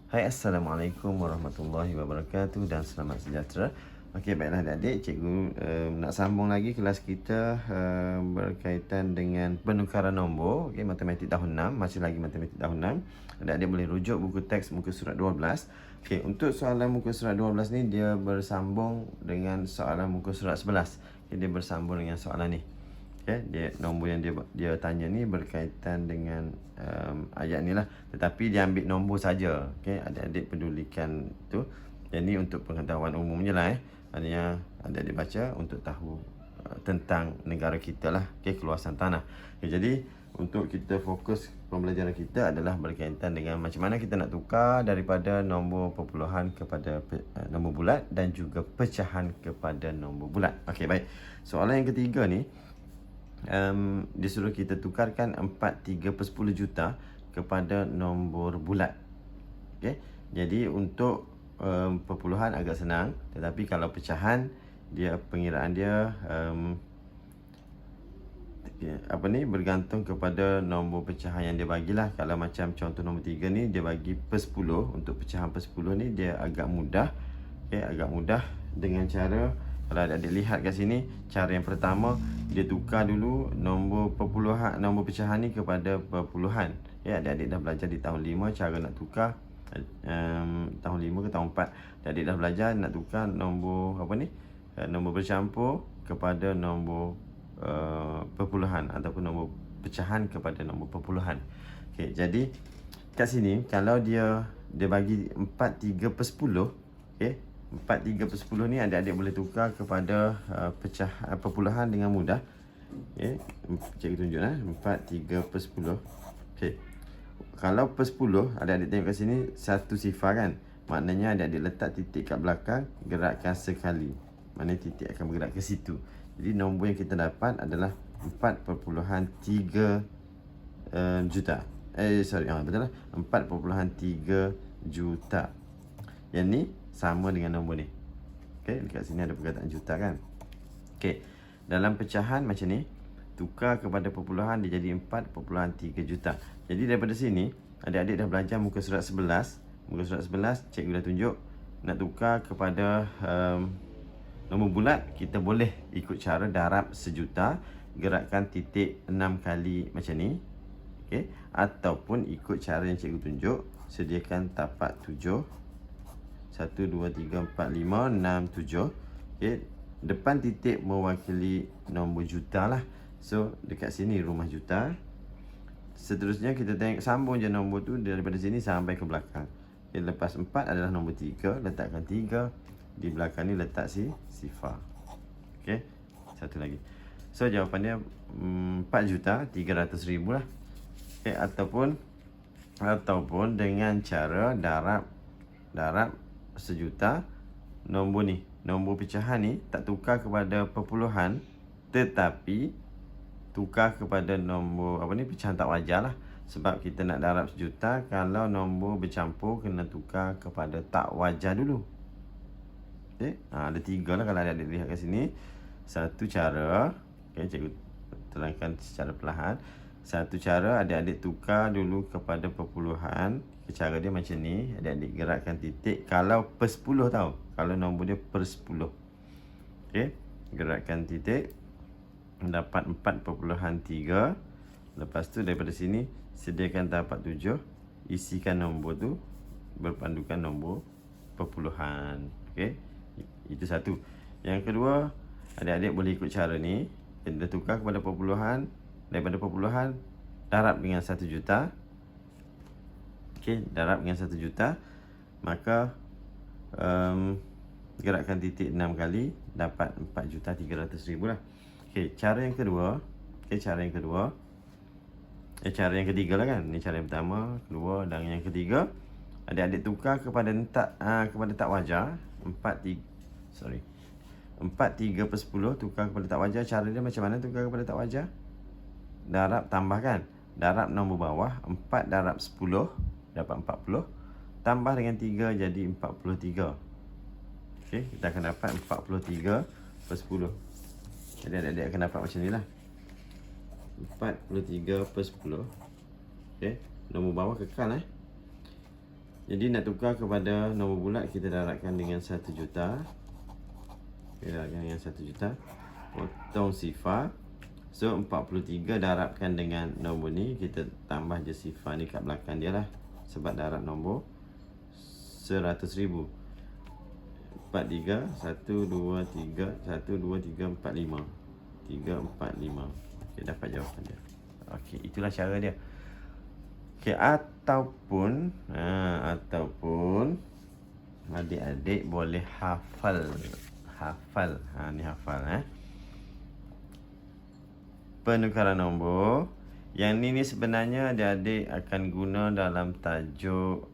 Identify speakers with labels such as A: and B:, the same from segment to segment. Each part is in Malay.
A: Hai, Assalamualaikum warahmatullahi wabarakatuh dan selamat sejahtera. Okey, baiklah adik-adik, cikgu nak sambung lagi kelas kita berkaitan dengan penukaran nombor. Okey, matematik tahun 6, masih lagi matematik tahun 6. Adik-adik boleh rujuk buku teks muka surat 12. Okey, untuk soalan muka surat 12 ni dia bersambung dengan soalan muka surat 11. Okay, dia bersambung dengan soalan ni. Okay, dia nombor yang dia tanya ni berkaitan dengan ayat ni lah, tetapi dia ambil nombor saja. Okay, adik-adik pedulikan tu. Yang ni untuk pengetahuan umumnya lah. Artinya adik-adik baca untuk tahu tentang negara kita lah. Okay, keluasan tanah. Okay, jadi untuk kita fokus pembelajaran kita adalah berkaitan dengan macam mana kita nak tukar daripada nombor perpuluhan kepada nombor bulat dan juga pecahan kepada nombor bulat. Okey, baik. Soalan yang ketiga ni, disuruh kita tukarkan 43/10 juta kepada nombor bulat. Okay? Jadi untuk perpuluhan agak senang, tetapi kalau pecahan dia pengiraan dia bergantung kepada nombor pecahan yang dia bagilah. Kalau macam contoh nombor 3 ni dia bagi per 10, untuk pecahan per 10 ni dia agak mudah. Okay, agak mudah dengan cara, kalau adik lihat kat sini, cara yang pertama dia tukar dulu nombor perpuluhan, nombor pecahan ni kepada perpuluhan. Ya, adik-adik dah belajar di tahun 5 cara nak tukar tahun 5 ke tahun 4. Adik dah belajar nak tukar nombor nombor bercampur kepada nombor perpuluhan ataupun nombor pecahan kepada nombor perpuluhan. Okey, jadi kat sini kalau dia bagi 43/10, okey, 43/10 ni adik-adik boleh tukar kepada perpuluhan dengan mudah. Okey, cikgu tunjuk 43/10. Okey. Kalau per 10, adik-adik tengok kat sini satu sifar kan. Maknanya adik-adik letak titik kat belakang, gerakkan sekali. Maknanya titik akan bergerak ke situ. Jadi nombor yang kita dapat adalah 4.3 juta. Betul lah. 4.3 juta. Yang ni sama dengan nombor ni. Okey, dekat sini ada perkataan juta kan. Okey. Dalam pecahan macam ni, tukar kepada perpuluhan dia jadi 4.3 juta. Jadi daripada sini, adik-adik dah belajar muka surat 11. Muka surat 11, cikgu dah tunjuk. Nak tukar kepada nombor bulat, kita boleh ikut cara darab sejuta. Gerakkan titik 6 kali macam ni. Okay. Ataupun ikut cara yang cikgu tunjuk. Sediakan tapak 7. 1, 2, 3, 4, 5, 6, 7. Okay. Depan titik mewakili nombor juta lah. So, dekat sini rumah juta. Seterusnya kita tengok sambung je nombor tu daripada sini sampai ke belakang. Okay, lepas 4 adalah nombor 3. Letakkan 3. Di belakang ni letak sifar. Okay. Satu lagi. So, jawapan dia 4.300.000 lah. Okay, ataupun dengan cara darab sejuta. Nombor ni, nombor pecahan ni tak tukar kepada perpuluhan, tetapi tukar kepada nombor pecahan tak wajar lah. Sebab kita nak darab sejuta, kalau nombor bercampur kena tukar kepada tak wajar dulu. Okay? Ada 3 lah kalau ada lihat kat sini. Satu cara, okay, cikgu terangkan secara perlahan. Satu cara, adik-adik tukar dulu kepada perpuluhan. Cara dia macam ni, adik-adik gerakkan titik. Kalau per 10 tau, kalau nombor dia per 10. Okay, gerakkan titik. Mendapat 4.3. Lepas tu daripada sini sediakan tapak 7. Isikan nombor tu berpandukan nombor perpuluhan. Okey, itu satu. Yang kedua, adik-adik boleh ikut cara ni. Kita tukar kepada perpuluhan. Daripada perpuluhan, darab dengan 1 juta. Okey, darab dengan 1 juta. Maka gerakkan titik 6 kali, dapat 4.300.000 lah. Okey, cara yang kedua. Cara yang ketiga lah kan. Ni cara yang pertama, kedua dan yang ketiga. Adik-adik tukar kepada tak wajar. 4.3/10 tukar kepada tak wajar. Cara dia macam mana tukar kepada tak wajar? Darab tambahkan. Darab nombor bawah. 4 darab 10 dapat 40. Tambah dengan 3 jadi 43. Okey, kita akan dapat 43/10. Jadi adik-adik akan dapat macam ni lah. 43/10. Okey, nombor bawah kekal Jadi nak tukar kepada nombor bulat, kita darabkan dengan 1 juta. Kita darabkan dengan 1 juta. Potong sifar. So 43 darabkan dengan nombor ni, kita tambah je sifar ni kat belakang dia lah. Sebab darab nombor 100,000. 43 1 2 3 1 2 3 4 5 3 4 5. Okey, dapat jawapan dia. Okey, itulah cara dia. Okey, ataupun adik-adik boleh hafal. Ni hafal penukaran nombor. Yang ni sebenarnya adik-adik akan guna dalam tajuk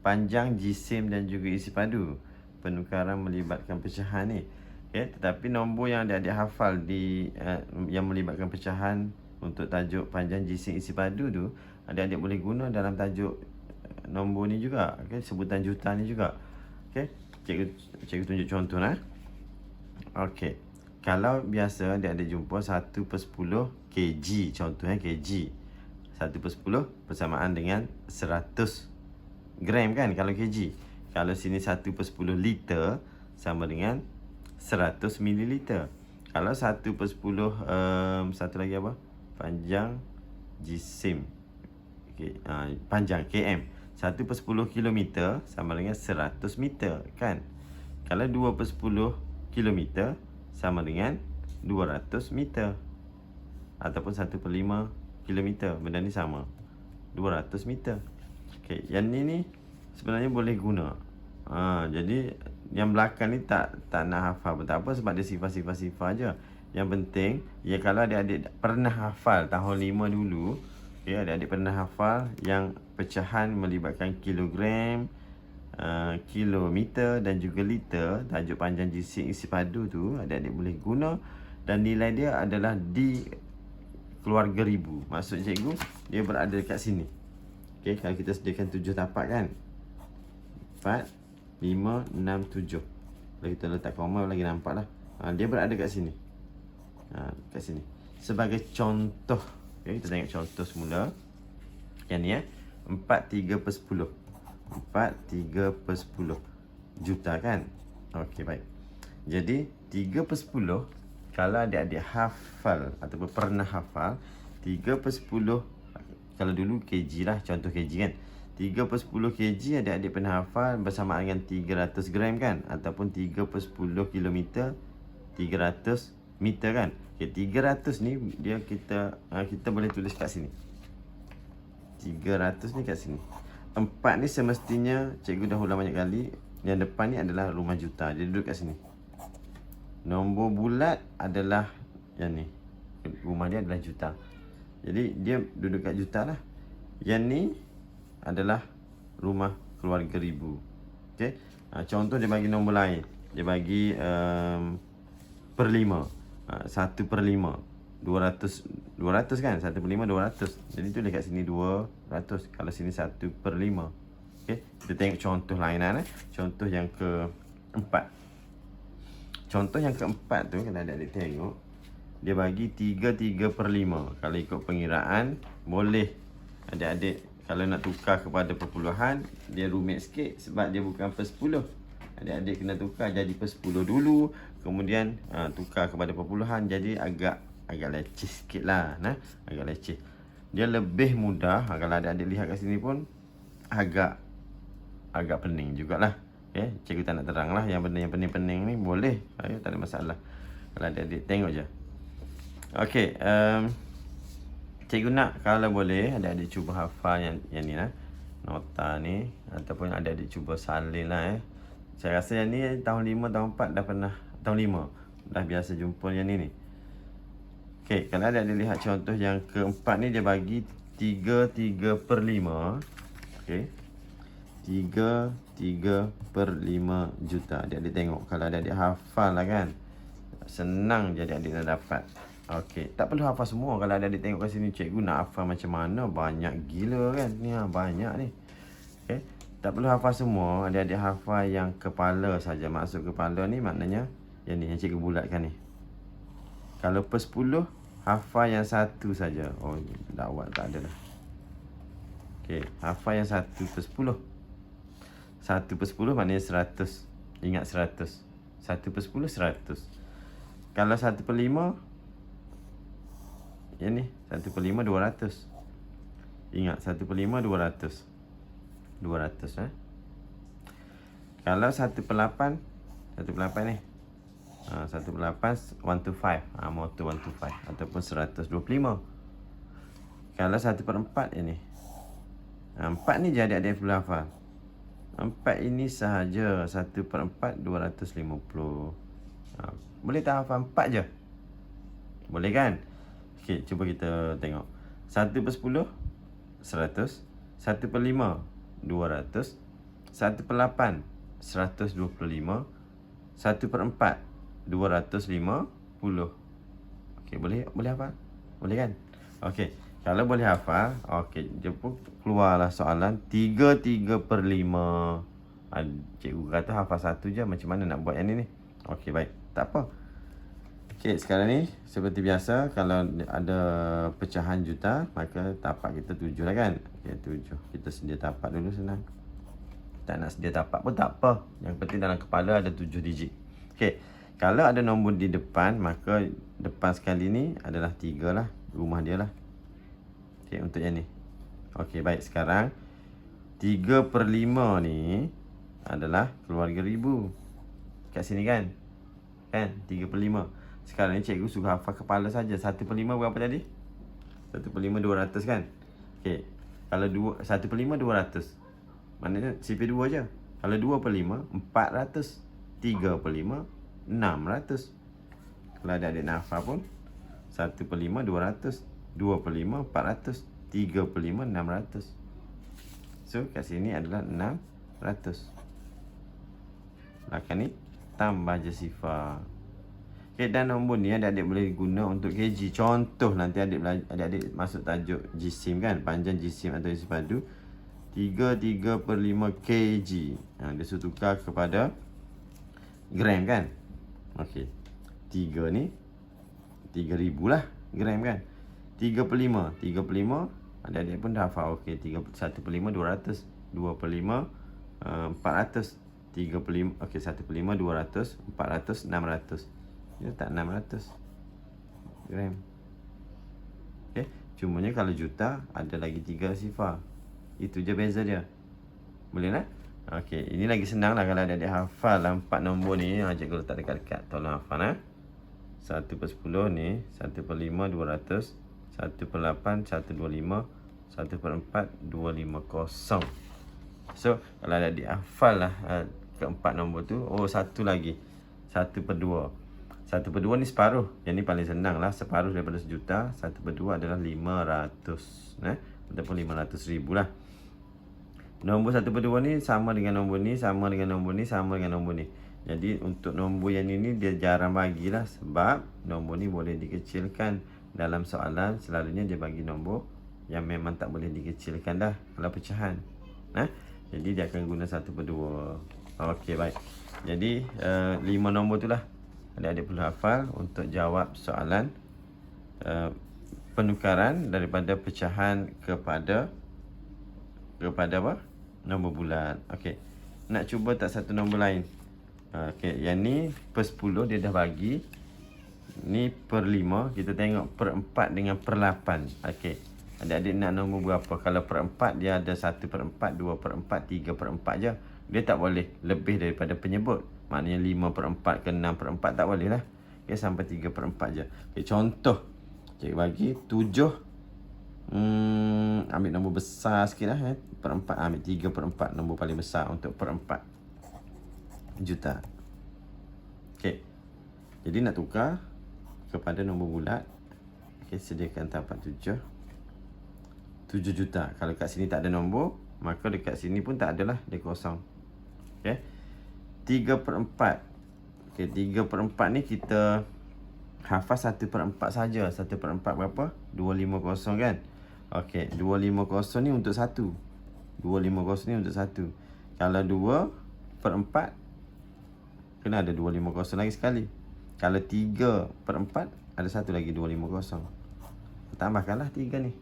A: panjang, jisim dan juga isi padu. Penukaran melibatkan pecahan ni. Okay, tetapi nombor yang adik-adik hafal yang melibatkan pecahan untuk tajuk panjang, jisim, isi padu tu, adik-adik boleh guna dalam tajuk nombor ni juga. Okay, sebutan juta ni juga. Okay, cikgu tunjuk contoh lah. Okey. Kalau biasa adik-adik jumpa 1/10 kg, contohnya kg. 1/10 bersamaan dengan 100 gram kan kalau kg. Kalau sini 1/10 liter sama dengan 100 mililiter. Kalau 1/10 satu lagi apa? Panjang, jisim. Okey, panjang km. 1/10 kilometer sama dengan 100 meter kan. Kalau 2/10 kilometer sama dengan 200 meter. Ataupun 1/5 kilometer, benda ni sama, 200 meter. Okey, yang ni sebenarnya boleh guna. Jadi yang belakang ni tak nak hafal pun tak apa, sebab dia sifar-sifar je. Yang penting ya, kalau adik-adik pernah hafal tahun 5 dulu, okay, adik-adik pernah hafal yang pecahan melibatkan kilogram, kilometer dan juga liter, tajuk panjang, jisim, isi padu tu, adik-adik boleh guna. Dan nilai dia adalah di keluarga ribu. Maksud cikgu, dia berada dekat sini. Okay, kalau kita sediakan 7 tapak kan, 4, 5, 6, 7. Kalau kita letak koma lagi nampak lah. Dia berada kat sini. Kat sini. Sebagai contoh, okay, kita tengok contoh semula. Yang ni 4/3/10. 4/3/10 juta kan. Okey, baik. Jadi 3/10, kalau adik-adik hafal ataupun pernah hafal 3/10, kalau dulu kg lah, contoh kg kan. 3/10 kg adik-adik pernah hafal bersamaan dengan 300 gram kan, ataupun 3/10 kilometer, 300 meter kan. Okay, 300 ni dia kita boleh tulis kat sini. 300 ni kat sini. 4 ni semestinya cikgu dah ulang banyak kali. Yang depan ni adalah rumah juta. Dia duduk kat sini. Nombor bulat adalah yang ni. Rumah dia adalah juta. Jadi dia duduk kat juta lah. Yang ni adalah rumah keluarga ribu. Okey. Contoh dia bagi nombor lain. Dia bagi per 5. 1/5. 200 kan, 1/5 200. Jadi tulis kat sini 200. Kalau sini 1/5. Okey, kita tengok contoh lain Contoh yang keempat. Contoh yang keempat tu, kalau adik-adik tengok, dia bagi 3/5. Kalau ikut pengiraan, boleh adik-adik kalau nak tukar kepada perpuluhan, dia rumit sikit sebab dia bukan per 10. Adik-adik kena tukar jadi per 10 dulu, kemudian tukar kepada perpuluhan, jadi agak leceh sikit lah. Agak leceh. Dia lebih mudah. Kalau adik-adik lihat kat sini pun agak pening jugalah. Okay, cikgu tak nak terang lah. Yang benda yang pening-pening ni boleh, tak ada masalah. Kalau adik-adik tengok je. Okay, cikgu nak kalau boleh adik-adik cuba hafal yang ni nota ni, ataupun adik-adik cuba salin lah. Saya rasa yang ni tahun 5, tahun 4 dah pernah. Tahun 5 dah biasa jumpa yang ni. Okey, kalau adik-adik lihat contoh yang keempat ni, dia bagi 3/5. Okey, 3/5 juta. Adik-adik tengok, kalau adik-adik hafal lah kan, senang je adik-adik nak dapat. Okey, tak perlu hafal semua. Kalau adik-adik tengok kat sini, cikgu nak hafal macam mana, banyak gila kan ni, banyak ni. Okey, tak perlu hafal semua. Adik-adik hafal yang kepala saja. Maksud kepala ni maknanya yang ni, yang cikgu bulatkan ni. Kalau per 10, hafal yang satu saja. Oh, dakwat tak ada dah. Okey, hafal yang 1/10. 1/10 maknanya 100. Ingat 100. 1/10 100. Kalau 1/5, yang ni 1/5 200. Ingat 1/5 200. 200 Kalau 1/8, 1/8 ni 1/8 1 to 5. More to 1 to 5 ataupun 125. Kalau 1/4 ini 4 ni je adik-adik perlu hafal. 4 ini sahaja 1/4 250. Boleh tak hafal 4 je? Boleh kan? Okey, cuba kita tengok. 1/10 100, 1/5 200, 1/8 125, 1/4 250. Okey, boleh hafal? Boleh kan? Okey, kalau boleh hafal, okey, jumpa keluarlah soalan 3/5. Cikgu kata hafal 1 je, macam mana nak buat yang ni? Okey, baik. Tak apa. Okey, sekarang ni seperti biasa, kalau ada pecahan juta, maka tapak kita 7 lah kan? Okey, 7. Kita sedia tapak dulu, senang. Tak nak sedia tapak pun tak apa. Yang penting dalam kepala ada 7 digit. Okey, kalau ada nombor di depan, maka depan sekali ni adalah 3 lah. Rumah dia lah. Okey, untuk yang ni. Okey, baik. Sekarang 3/5 ni adalah keluarga ribu. Kat sini kan? Kan? 3/5. Sekarang ni cikgu suruh hafal kepala saja. 1/5 berapa tadi? 1/5 200 kan? Okey. Kalau 1/5 200. Maknanya CP2 je. Kalau 2/5 400. 3/5 600. Kalau adik-adik nak hafal pun 1/5 200, 2/5 400, 3/5 600. So kat sini adalah 600. Belakang ni tambah je sifar. Okay, dan nombor ni adik-adik boleh guna untuk kg. Contoh nanti adik-adik masuk tajuk jisim kan, panjang jisim atau isi padu 3/5 kg. Dia suruh tukar kepada gram kan. Okey, 3 ni 3000 lah gram kan. 3/5 adik-adik pun dah hafal. Okey, 1/5 200, 2/5 400, 3/5 okey, 1/5 200, 400 600. Dia tak 600 gram. Okey, cumanya kalau juta ada lagi 3 sifar. Itu je beza dia. Boleh tak? Okey, ini lagi senang lah kalau adik-adik hafal lah 4 nombor ni. Cikgu letak dekat-dekat. Tolong hafal 1/10 ni 1/5 200, 1/8 125, 1/4 250. So kalau adik-adik hafal lah keempat nombor tu. Oh, satu lagi 1/2. 1/2 ni separuh. Yang ni paling senang lah. Separuh daripada sejuta. 1/2 adalah 500 ataupun 500,000 lah. Nombor 1/2 ni sama dengan nombor ni, sama dengan nombor ni, sama dengan nombor ni. Jadi untuk nombor yang ini dia jarang bagilah, sebab nombor ni boleh dikecilkan. Dalam soalan selalunya dia bagi nombor yang memang tak boleh dikecilkan dah kalau pecahan. Jadi dia akan guna 1/2. Okey, baik. Jadi 5 nombor tu lah adik-adik perlu hafal untuk jawab soalan penukaran daripada pecahan kepada apa? Nombor bulat. Okey. Nak cuba tak satu nombor lain? Okey, yang ni per 10 dia dah bagi. Ni per 5, kita tengok per 4 dengan per 8. Okey. Adik-adik nak nombor berapa? Kalau per 4 dia ada 1/4, 2/4, 3/4 je. Dia tak boleh lebih daripada penyebut. Maknanya 5/4 ke 6/4 tak boleh lah. Okey, sampai 3/4 je. Okey, contoh. Cikgu bagi 7. Ambil nombor besar sikit lah. Per 4, ambil 3/4. Nombor paling besar untuk per 4 juta. Okey. Jadi nak tukar kepada nombor bulat. Okey, sediakan tapak 7 juta. Kalau kat sini tak ada nombor, maka dekat sini pun tak adalah, dia kosong. Okey. 3/4. Okey, 3/4 ni kita hafal 1/4 saja. 1/4 berapa? 250 kan? Okey, 250 ni untuk 1. 250 ni untuk 1. Kalau 2/4 kena ada 250 lagi sekali. Kalau 3/4 ada satu lagi 250. Tambahkanlah 3 ni.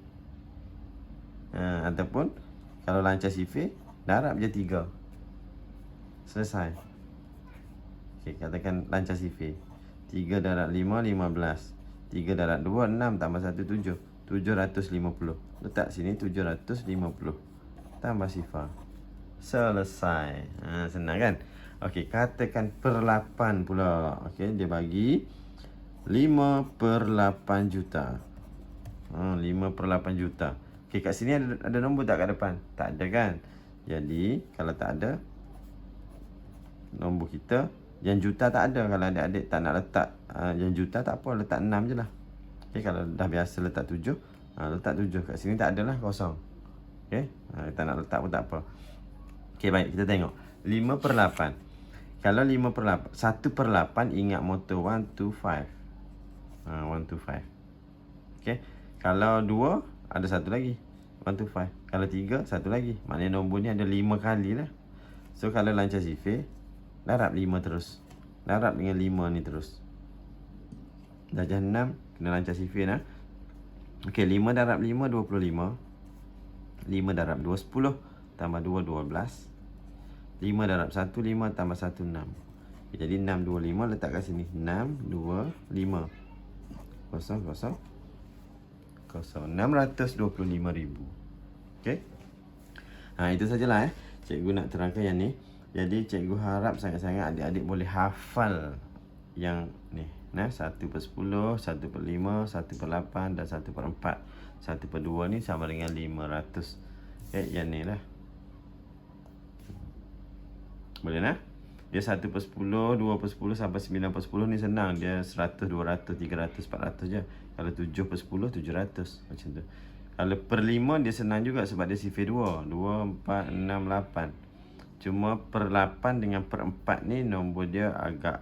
A: Ataupun Kalau lancar sifir, darab je 3. Selesai. Okey, katakan lancar sifir. 3 darab 5, 15. 3 darab 2, 6 tambah 1, 7. 750. Letak sini 750. Tambah sifar. Selesai. Senang kan? Okey, katakan per 8 pula. Okey, dia bagi 5/8 juta. 5/8 juta. Okey, kat sini ada nombor tak kat depan? Tak ada kan? Jadi, kalau tak ada, nombor kita, yang juta tak ada. Kalau adik-adik tak nak letak yang juta, tak apa, letak 6 je lah. Okey, kalau dah biasa letak 7, letak 7. Kat sini tak ada lah, kosong. Okey, tak nak letak pun tak apa. Okey, baik, kita tengok 5/8. Kalau 5/8, 1/8 ingat motor 1 to 5. 1 to 5. Okey, kalau 2 ada satu lagi, 1 to 5. Kalau 3 satu lagi. Maknanya nombor ni ada 5 kali lah. So kalau lancar sifir, darab 5 terus. Darab dengan 5 ni terus. Darjah 6 kena lancar sifir lah. Okey, 5 darab 5 25. 5 darab 2 10. Tambah 2 12. 5 darab 1 5 tambah 1 6. Okay, jadi 625 letak kat sini. 625. 0 0 625,000. Okey. Itu sajalah cikgu nak terangkan yang ni. Jadi cikgu harap sangat-sangat adik-adik boleh hafal yang ni. 1/10, 1/5, 1/8 dan 1/4. 1/2 ni sama dengan 500. Okey, yang ni lah. Boleh nah? Dia 1/10, 2/10 sampai 9/10 ni senang. Dia 100, 200, 300, 400 je. Kalau 7/10, 700. Macam tu. Kalau per 5 dia senang juga sebab dia sifir 2. 2, 4, 6, 8. Cuma per 8 dengan per 4 ni nombor dia agak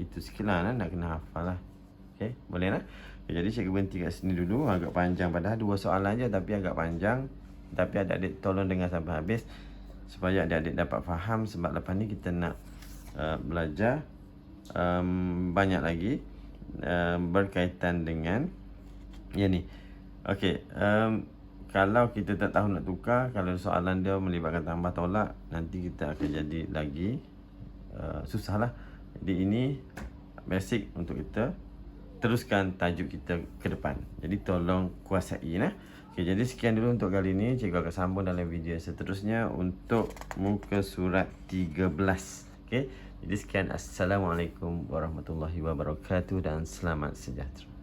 A: itu sikit lah. Nak kena hafal lah. Okay, boleh lah? Okay, jadi cikgu berhenti kat sini dulu. Agak panjang padahal 2 soalan je tapi agak panjang. Tapi adik-adik tolong dengar sampai habis supaya adik-adik dapat faham, sebab lepas ni kita nak belajar banyak lagi berkaitan dengan yang ni. Okey, kalau kita tak tahu nak tukar, kalau soalan dia melibatkan tambah tolak, nanti kita akan jadi lagi susah lah. Jadi ini basic untuk kita teruskan tajuk kita ke depan. Jadi tolong kuasai nah. Okay, jadi sekian dulu untuk kali ini. Cikgu akan sambung dalam video seterusnya untuk muka surat 13. Okay, jadi sekian. Assalamualaikum warahmatullahi wabarakatuh dan selamat sejahtera.